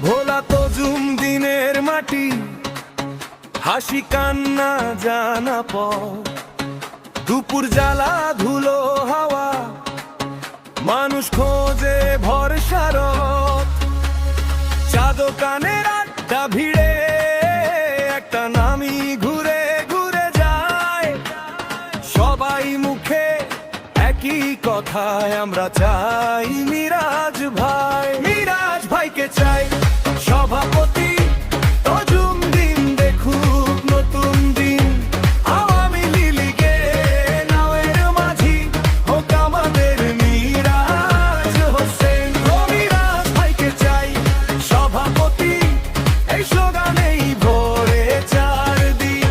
ভোলা তো জুম দিনের মাটি, হাসি কান্না জানা পথ, দুপুর জ্বালা ধুলো হাওয়া, মানুষ খোঁজে ভরসার চাঁদ কানের আড্ডা ভিড়ে একটা নামি ঘুরে ঘুরে যায়। সবাই মুখে একই কথায় আমরা চাই মিরাজ ভাই, মিরাজ ভাইকে চাই সভাপতি। তজুম দিন দেখুক নতুন দিন, আওয়ামী লীগে নাওয়ের মাঝি হোক আমাদের মিরাজ হোসেন। মিরাজ ভাইকে চাই সভাপতি, এই স্লোগানেই ভরে চারদিক।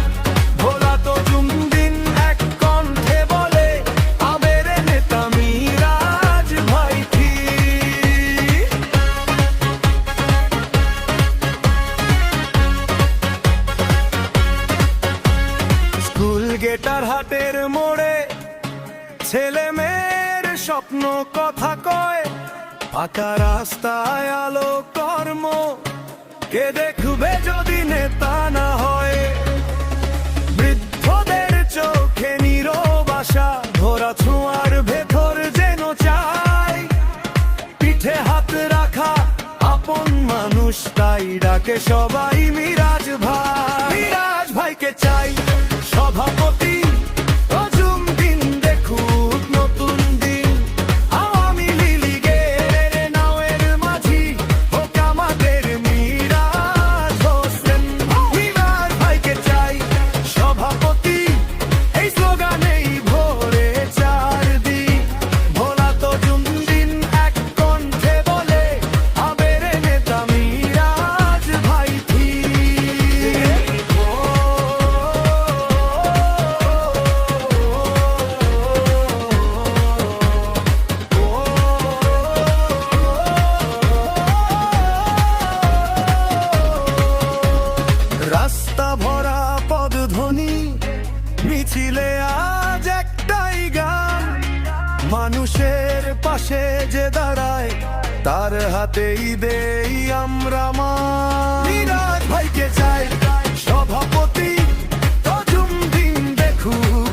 ভোলা তজুম দিন এক কণ্ঠে বলে আবের নেতা মিরাজ ভাই ঠিক। স্কুল গেটার হাটের মোড়ে ছেলে মেয়ের স্বপ্ন কথা কয়, পাকা রাস্তায় আলো কর্ম, কে দেখবে যদি নেতা না হয়। বৃদ্ধদের চোখে নীরব আশা, ধরা ছোঁয়ার ভেতর যেন চাই। পিঠে হাত রাখা আপন মানুষ, তাই ডাকে সবাই মিরাজ ভাই, মিরাজ ভাইকে চাই সভাপতি। তজুম দিন দেখুক নতুন দিন, আওয়ামী লীগের নাওয়ের মাঝি হোক আমাদের মিরাজ হোসেন। মিরাজ ভাইকে চাই সভাপতি, এই স্লোগানেই ভরে চারদিক। ভোলা তজুম দিন এক কণ্ঠে বলে আবের নেতা মিরাজ ভাই ঠিক। রাস্তা ভরা পদধ্বনি, মিছিলে আজ একটাই গান। মানুষের পাশে যে দাঁড়ায়, তার হাতেই দেই আমরা মান। মিরাজ ভাইকে চাই সভাপতি, তজুম দিন দেখুক